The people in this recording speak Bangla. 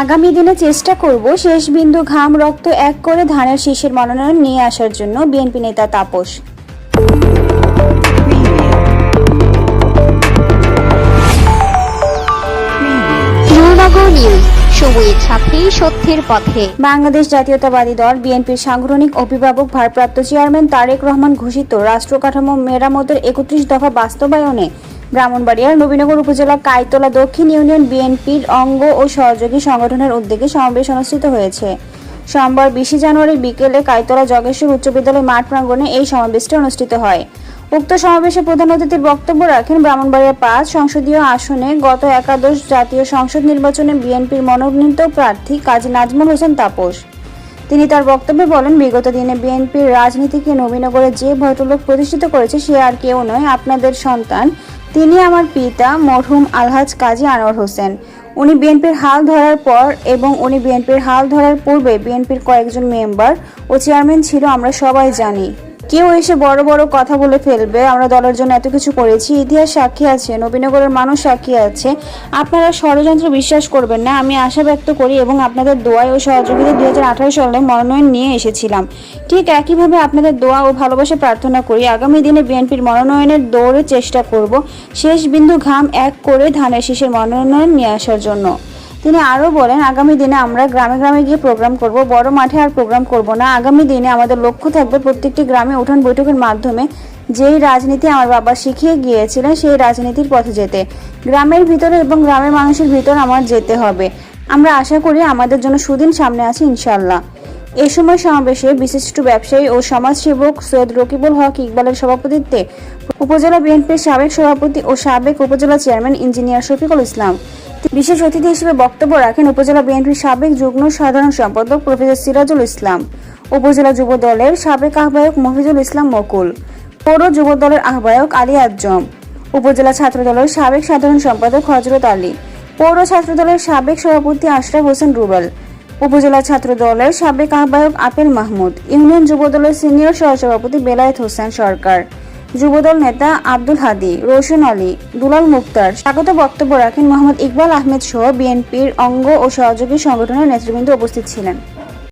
আগামী দিনে চেষ্টা করব শেষ বিন্দু ঘাম রক্ত এক করে ধানের শীষের মনোনয়ন নিয়ে আসার জন্য বিএনপি নেতা তাপস। সময়ের সাথে সত্যের পথে। বাংলাদেশ জাতীয়তাবাদী দল বিএনপির সাংগঠনিক অভিভাবক ভারপ্রাপ্ত চেয়ারম্যান তারেক রহমান ঘোষিত রাষ্ট্র কাঠামো মেরামতের 31 দফা বাস্তবায়নে ব্রাহ্মণবাড়িয়ার নবীনগর উপজেলা কাইতলা দক্ষিণ ইউনিয়ন বিএনপির অঙ্গ ও সহযোগী সংগঠনের উদ্যোগে সমাবেশ অনুষ্ঠিত হয়েছে। সোমবার 20 জানুয়ারি বিকেলে কাইতলা জগেশ্বর উচ্চ বিদ্যালয় মাঠ প্রাঙ্গণে এই সমাবেশটি অনুষ্ঠিত হয়। উক্ত সমাবেশে প্রধান অতিথির বক্তব্য রাখেন ব্রাহ্মণবাড়িয়া 5 সংসদীয় আসনে গত একাদশ জাতীয় সংসদ নির্বাচনে বিএনপির মনোনীত প্রার্থী কাজী নাজমুল হোসেন তাপস। তিনি তার বক্তব্যে বলেন, বিগত দিনে বিএনপির রাজনীতিকে নবীনগরে যে ভদ্রলোক প্রতিষ্ঠিত করেছে সে আর কেউ নয়, আপনাদের সন্তান। তিনি আমার পিতা মরহুম আলহাজ কাজী আনোয়ার হোসেন। উনি বিএনপির হাল ধরার পর এবং উনি বিএনপির হাল ধরার পূর্বে বিএনপির কয়েকজন মেম্বার ও চেয়ারম্যান ছিল, আমরা সবাই জানি। কেউ এসে বড় বড় কথা বলে ফেলবে, আমরা দলের জন্য এত কিছু করেছি, ইতিহাস সাক্ষী আছে, নবীনগরের মানুষ সাক্ষী আছে। আপনারা ষড়যন্ত্র বিশ্বাস করবেন না। আমি আশা ব্যক্ত করি এবং আপনাদের দোয়া ও সহযোগিতা 2018 সালে মনোনয়ন নিয়ে এসেছিলাম। ঠিক একইভাবে আপনাদের দোয়া ও ভালোবাসা প্রার্থনা করি। আগামী দিনে বিএনপির মনোনয়নের দৌড়ে চেষ্টা করব শেষ বিন্দু ঘাম এক করে ধানের শীষের মনোনয়ন নিয়ে আসার জন্য। তিনি আরও বলেন, আগামী দিনে আমরা গ্রামে গ্রামে গিয়ে প্রোগ্রাম করব, বড় মাঠে আর প্রোগ্রাম করব না। আগামী দিনে আমাদের লক্ষ্য থাকবে প্রত্যেকটি গ্রামে উঠান বৈঠকের মাধ্যমে যেই রাজনীতি আমার বাবা শিখিয়ে গিয়েছিলেন সেই রাজনীতির পথে যেতে। গ্রামের ভিতরে এবং গ্রামের মানুষের ভিতর আমার যেতে হবে। আমরা আশা করি আমাদের জন্য সুদিন সামনে আছে ইনশাআল্লাহ। এ সময় সমাবেশে বিশিষ্ট ব্যবসায়ী ও সমাজসেবক সৈয়দ রকিবুল হক ইকবালের সভাপতিত্বে উপজেলা বিএনপির সাবেক সভাপতি ও সাবেক উপজেলা চেয়ারম্যান ইঞ্জিনিয়ার শফিকুল ইসলাম বিশেষ অতিথি হিসেবে বক্তব্য রাখেন উপজেলা বিএনপির সাবেক যুগ্ম সাধারণ সম্পাদক প্রফেসর সিরাজুল ইসলাম, উপজেলা যুব দলের সাবেক আহ্বায়ক মফিজুল ইসলাম মকুল, পৌর যুব দলের আহ্বায়ক আলী আজম, উপজেলা ছাত্র দলের সাবেক সাধারণ সম্পাদক হযরত আলী, পৌর ছাত্র দলের সাবেক সভাপতি আশরাফ হোসেন রুবেল, উপজেলা ছাত্র দলের সাবেক আহ্বায়ক আপেল মাহমুদ, ইউনিয়ন যুব দলের সিনিয়র সহসভাপতি বেলায়েত হোসেন সরকার, যুবদল নেতা আব্দুল হাদি, রোশন আলী, দুলাল মুক্তার। স্বাগত বক্তব্য রাখেন মোহাম্মদ ইকবাল আহমেদ সহ বিএনপির অঙ্গ ও সহযোগী সংগঠনের নেতৃবৃন্দ উপস্থিত ছিলেন।